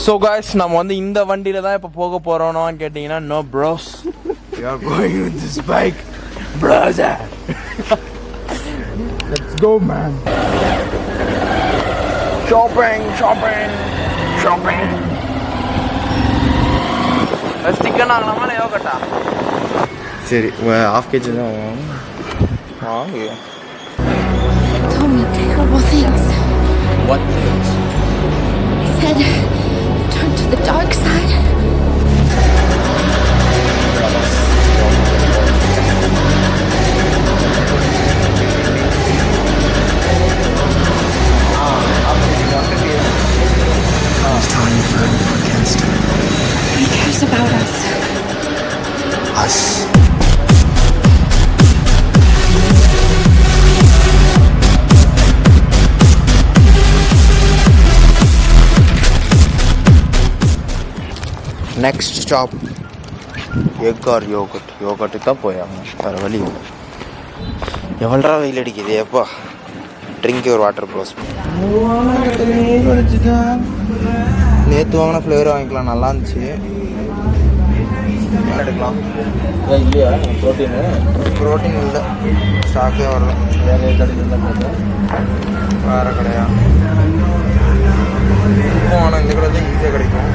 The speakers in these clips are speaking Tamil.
So guys, நம்ம வந்து இந்த வண்டியில தான் இப்ப போக போறோம்னு கேட்டீங்கன்னா no bros, we are going with this bike brother. Let's go man. Shopping. Sticker வாங்கலாமா இல்ல யோகட்டா? சரி, half kg தான் வாங்க. Told me terrible things. What things? He said, turn to the dark side. He's trying to turn against her. He cares about us. Us. Next stop, egg or yogurt. Yogurt தான் போயாங்க. வேறு வழி எவ்வளோ வெயில் அடிக்குது எப்பா. Drink your water bros. நேற்று வாங்கின ஃப்ளேவர் வாங்கிக்கலாம், நல்லா இருந்துச்சு. எடுக்கலாம் இல்லையா ப்ரோட்டீன் இல்லை, ஸ்டாக்கே வரல. வேறு கடையா ஆனால் இந்த கடை தான் ஈஸியாக கிடைக்கும்.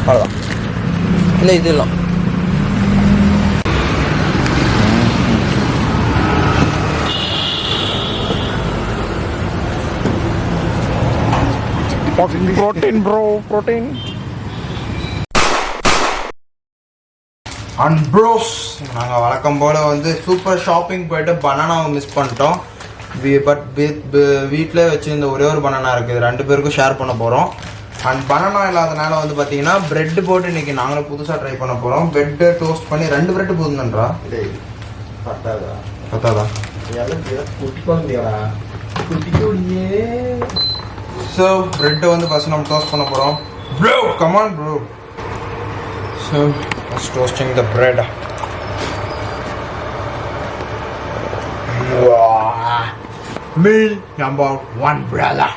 அவ்வளோதான், இல்லை இது இல்லை. protein and bros. நாங்கள் வழக்கம் போல் வந்து சூப்பர் ஷாப்பிங் போயிட்டு பனானாவை மிஸ் பண்ணிட்டோம். பட் வீட்டில் வச்சுருந்த ஒரே ஒரு பனானா இருக்குது, 2 பேருக்கும் ஷேர் பண்ண போகிறோம். அண்ட் பனானா இல்லாதனால வந்து பார்த்தீங்கன்னா ப்ரெட்டு போட்டு இன்றைக்கி நாங்களும் புதுசாக ட்ரை பண்ண போகிறோம். ப்ரெட்டு டோஸ்ட் பண்ணி 2 ப்ரெட்டு போதுன்றா பத்தாதா ஸோ ப்ரெட்டை வந்து ஃபஸ்ட் நம்ம டோஸ்ட் பண்ண போகிறோம். Bro come on bro. So first toasting the bread. Meal number 1 brother.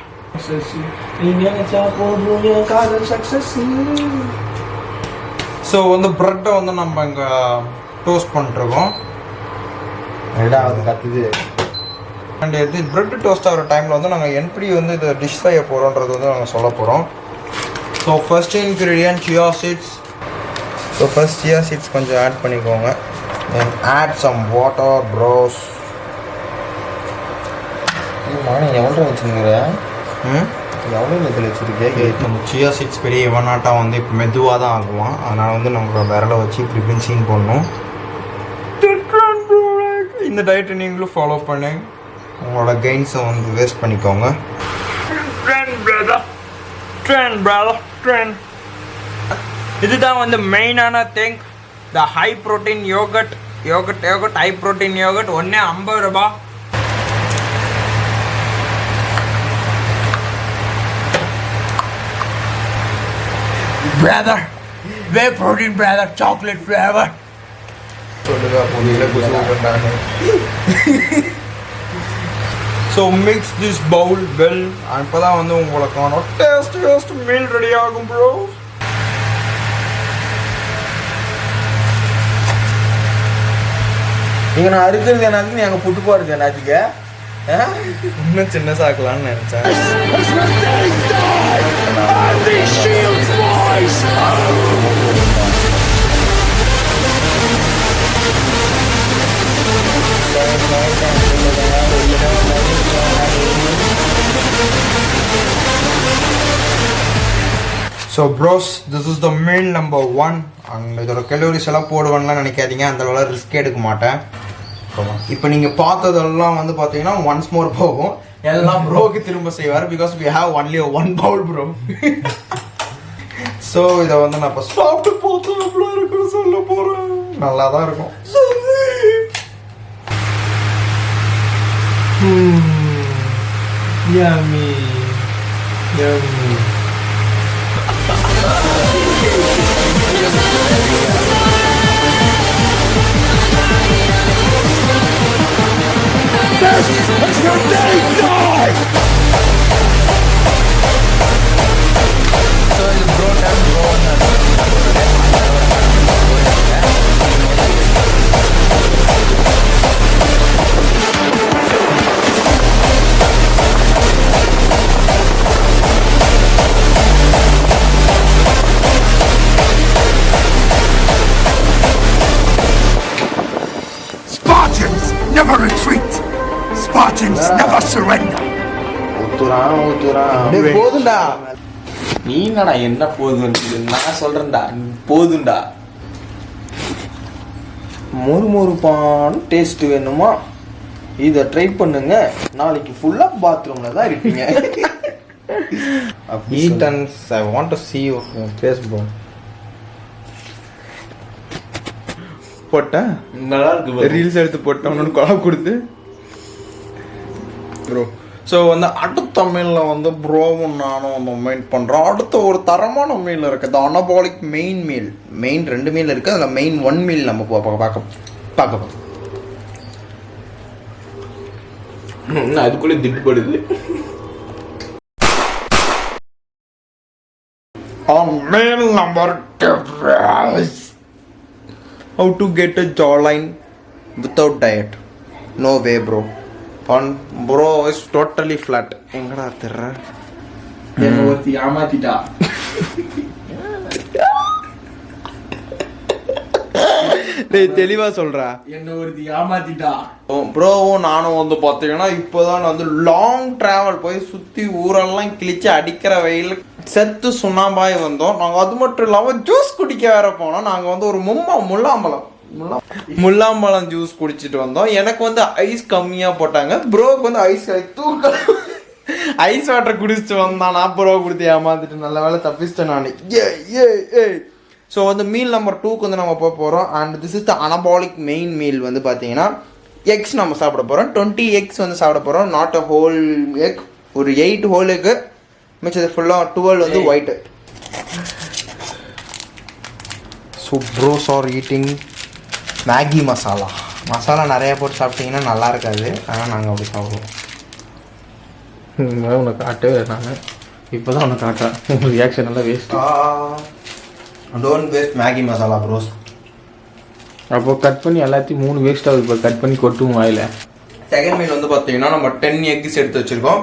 So வந்து ப்ரெட்டை வந்து நம்ம இங்கே டோஸ்ட் பண்ணிட்டுருக்கோம். அது கற்றுது. அண்ட் இது ப்ரெட் டோஸ்ட் ஆகிற டைமில் வந்து நாங்கள் எப்படி வந்து இதை டிஷ் செய்ய போகிறோன்றது வந்து நாங்கள் சொல்ல போகிறோம். So first ingredient chia seeds. So first chia seeds கொஞ்சம் ஆட் பண்ணிக்கோங்க. Then add some water bros. எவ்வளோ வச்சுருங்கிற எவ்வளோ இதில் வச்சுருக்கேன். நம்ம சியா சீட்ஸ் பெரிய இவனாட்டா வந்து இப்போ மெதுவாக தான் ஆகுவான். அதனால் வந்து நம்ம விரலை வச்சு இப்படி பின்சிங் பண்ணணும். இந்த டயட்டை நீங்களும் ஃபாலோ பண்ணி உங்களோட கெயின்ஸை வந்து வேஸ்ட் பண்ணிக்கோங்க. இதுதான் வந்து மெயினான thing, the high protein yogurt. High protein yogurt ஒன்றே 50 ரூபாய். Brother whey protein brother, chocolate flavour. So mix this bowl well. அப்போ தான் வந்து உங்களுக்கான டேஸ்ட் மீல் ரெடி ஆகும் ப்ரோ. நீங்கள் நான் அறுக்கிறது என்னது, நீ அங்கே புட்டு போகிறது என்னத்துக்கு? இன்னும் சின்ன சாக்கலான்னு நினச்சேன். So bros, this is the meal number 1. And இதோட கலோரிஸ் எல்லாம் போடுவேன்லாம் நினைக்காதீங்க, அந்த அளவில் ரிஸ்க் எடுக்க மாட்டேன். இப்போ நீங்கள் பார்த்ததெல்லாம் வந்து பார்த்தீங்கன்னா ஒன்ஸ் மோர் போகும், எல்லாம் ப்ரோக்கு திரும்ப செய்வார். Because we have only 1 bowl bro. So இதை வந்து நான் இப்போ சாப்பிட்டு பார்த்து எவ்வளோ இருக்குன்னு சொல்ல போகிறேன். நல்லா தான் இருக்கும். Yummy. never retreat. Spartans never surrender. டேய் போதும்டா. நீ என்னடா என்ன போதுன்னு நான் சொல்றேன்டா, போதும்டா. மொறுமொறுப்பான டேஸ்ட் வேணுமா, இதை ட்ரை பண்ணுங்க. நாளைக்கு ஃபுல்லா பாத்ரூம்ல தான் இருப்பீங்க. Eat and I want to see your face bro. போட்டேன் நல்லா இருக்கு ரீல்ஸ் எடுத்து போட்டோம்னு கொலை கொடுத்து ப்ரோ. ஸோ வந்து அடுத்த மீலில் வந்து ப்ரோவும் நானும் வந்து மெயின் பண்ணுறோம். அடுத்த ஒரு தரமான மீல் இருக்குது, the anabolic main meal. Main 2 meal இருக்குது, அதில் மெயின் 1 மீல் நம்ம பார்க்க அதுக்குள்ளே திட்டுப்படுது. meal number 2. How to get a jawline without diet? No way bro. Bro is totally flat. எங்கடா தெர்ற என்ன ஒருத்தி ஏமாத்திட்டா. டேய் தெளிவா சொல்றா. என்ன ஒருத்தி ஏமாத்திட்டா. ப்ரோவும் நானும் வந்து பார்த்தீங்கன்னா இப்போதான் வந்து லாங் டிராவல் போய் சுற்றி ஊரெல்லாம் கிழிச்சு அடிக்கிற வெயில் செத்து சுண்ணாம்பாய் வந்தோம் நாங்கள். அது மட்டும் இல்லாமல் ஜூஸ் குடிக்க வேற போனோம். நாங்கள் வந்து ஒரு முல்லாம்பழம் ஜூஸ் குடிச்சிட்டு வந்தோம். எனக்கு வந்து ஐஸ் கம்மியாக போட்டாங்க, ப்ரோக்கு வந்து ஐஸ் வாட்டர் குடிச்சிட்டு வந்தான். நான் ப்ரோ கொடுத்து ஏமாந்துட்டு நல்ல வேலை தப்பிச்சிட்டேன் நான். ஸோ வந்து மீல் நம்பர் 2க்கு வந்து நம்ம போக போகிறோம். And this is the anabolic main meal. வந்து பார்த்தீங்கன்னா எக்ஸ் நம்ம சாப்பிட போகிறோம். 20 எக்ஸ் வந்து சாப்பிட போகிறோம். நாட் அ ஹோல் எக், ஒரு 8 ஹோல் எக்கு, மிச்சது ஃபுல்லாக 12 வந்து white. So bros are eating Maggi masala நிறையா போட்டு சாப்பிட்டீங்கன்னா நல்லா இருக்காது, ஆனால் நாங்கள் அப்படி சாப்பிடுவோம். உனக்கு காட்டவே நாங்கள் இப்போ தான் உனக்கு காட்டுறேன். உங்களுக்கு ரியாக்ஷன் எல்லாம் waste. Don't waste Maggi masala bros. அப்போ கட் பண்ணி எல்லாத்தையும் 3 வேஸ்ட் ஆகுது. இப்போ கட் பண்ணி கொட்டுவோம் வாயில். செகண்ட் மீல் வந்து பார்த்தீங்கன்னா நம்ம 10 எக்ஸ் எடுத்து வச்சுருக்கோம்.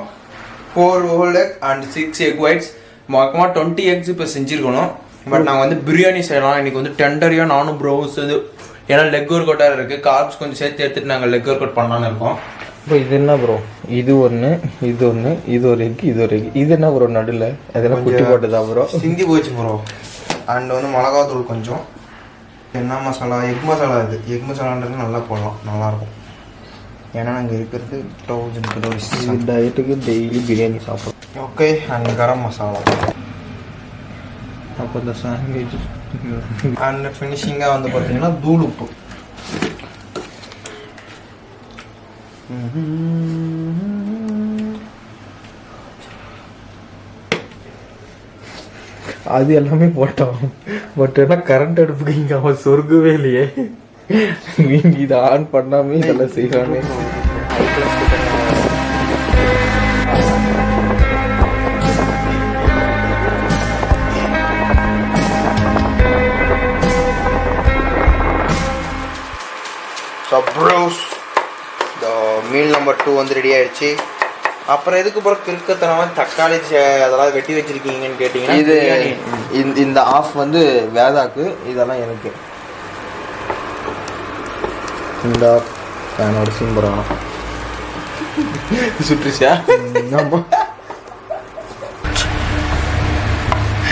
4 whole egg and 6 egg whites. மொத்தமாக 20 எக்ஸ் இப்போ செஞ்சுருக்கணும். பட் நாங்கள் வந்து பிரியாணி செய்யலாம் இன்றைக்கி. வந்து டெண்டரியாக நானும் ப்ரோஸ் இது, ஏன்னா லெக் ஒர்க் அவுட்டாக இருக்குது. கார்ப்ஸ் கொஞ்சம் சேர்த்து எடுத்துகிட்டு நாங்கள் லெக் ஒர்க் அவுட் பண்ணலான்னு இருக்கோம். இப்போ இது என்ன ப்ரோ, இது ஒன்று, இது ஒன்று, இது ஒரு எக், இது ஒரு எக். இது என்ன ப்ரோ நடுவில் அதெல்லாம் குட்டி போட்டுதா ப்ரோ? சிந்தி போச்சு ப்ரோ. அண்ட் வந்து மிளகாத்தூள் கொஞ்சம், என்ன மசாலா, எக் மசாலா. இது எக் மசாலான்றது நல்லா போடலாம், நல்லாயிருக்கும். ஏன்னா நாங்கள் இருக்கிறது 1000 கலோரிஸ். டயட்டுக்கு டெய்லி பிரியாணி சாப்பிட்றோம். ஓகே. அண்ட் கரம் மசாலா. அப்போ இந்த சாண்ட்விச் அண்ட் ஃபினிஷிங்காக வந்து பார்த்தீங்கன்னா தூள் உப்பு. அது எல்லாமே போட்டோம். பட் ஏன்னா கரண்ட் அடுப்புக்கு இங்கே அவன் சொர்க்கவே இல்லையே. நீங்க இதை ஆன் பண்ணாமே இதெல்லாம் செய்வானே. So bros the meal number 2 வந்து ரெடி ஆயிடுச்சு. அப்புறம் எதுக்கு போல கிறுக்கத்தனமாக தக்காளி அதெல்லாம் வெட்டி வச்சிருக்கீங்கன்னு கேட்டிங்கன்னா, இது இந்த ஆஃப் வந்து வேதாக்கு, இதெல்லாம் எனக்கு. இந்த என்னோட சிம்பரம் சுற்றுச்சா.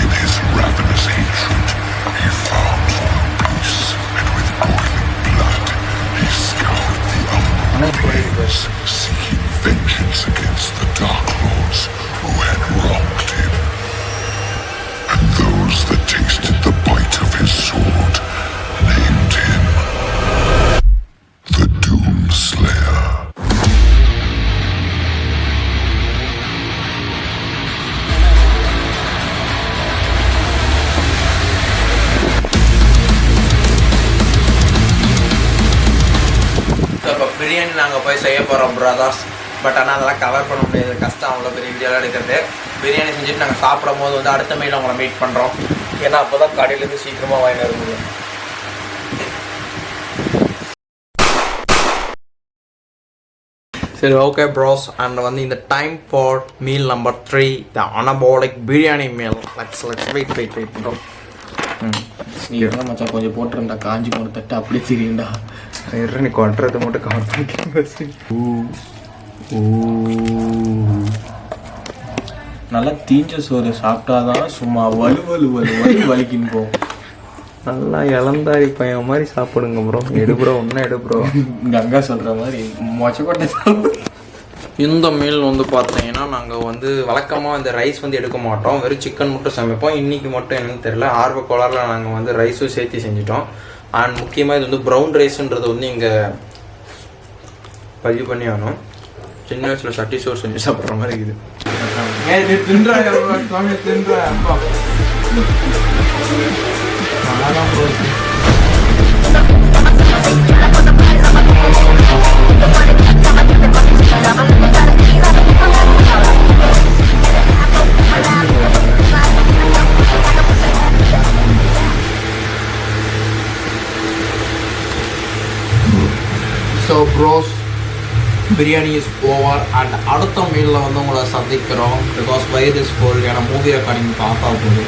In his ravenous hatred, he found no peace, and with boiling blood, he scoured the unknown plains, seeking vengeance against the Dark Lords who had wronged him. And those that tasted the bite of his sword named him the Doomslayer. இப்போ பிரியாணி நாங்கள் போய் செய்ய போகிறோம் பிரதர்ஸ். பட் ஆனால் அதெல்லாம் கவர் பண்ண முடியாது, கஷ்டம் அவ்வளோ பெரிய வீடியோலாம் எடுக்கிறது. பிரியாணி செஞ்சுட்டு நாங்கள் சாப்பிடும் போது வந்து அடுத்த மீல் உங்களை மீட் பண்ணுறோம். ஏன்னா அப்போ தான் கடையிலேருந்து சீக்கிரமாக வாங்கிட்டு வர முடியும். சரி ஓகே ப்ரோஸ். அண்ட் வந்து இந்த time for meal number 3, the anabolic biryani meal. Let's wait bro. நீ என்ன மச்சான் கொஞ்சம் போட்டுருந்தா காஞ்சி போன தட்டு அப்படியே தெரியும்டா. நீ கொட்டுறது மட்டும் கவர் பண்ணி நல்லா தீஞ்ச சோறு சாப்பிட்டாதான் சும்மா வலு வலு வலு வலு வலிக்குன்னு போகும். நல்லா இளந்தாரி பையன் மாதிரி சாப்பிடுங்க ப்ரோ. எடுப்புறோ ஒன்றும் எடுப்புறோ கங்கா சொல்கிற மாதிரி மொச்சக்கொட்டை சாப்பிடு. இந்த மீல் வந்து பார்த்தீங்கன்னா நாங்கள் வந்து வழக்கமாக இந்த ரைஸ் வந்து எடுக்க மாட்டோம், வெறும் சிக்கன் மட்டும் சமைப்போம். இன்றைக்கி மட்டும் என்னன்னு தெரியல, ஆர்வ கோளாறில் நாங்கள் வந்து ரைஸும் சேர்த்து செஞ்சிட்டோம். அண்ட் முக்கியமாக இது வந்து ப்ரௌன் ரைஸுன்றது வந்து இங்கே பதிவு பண்ணி ஆகணும். சின்ன வயசில் சட்டி சோறு செஞ்சு சாப்பிட்ற மாதிரி இருக்குது. So bros, biryani is over. And அடுத்த மீலில் வந்து உங்களை சந்திக்கிறோம். பிகாஸ் வயது இஸ் கோல்ட். ஏன்னா மூவி ரெக்கார்டிங் ஆஃப் ஆக போகுது.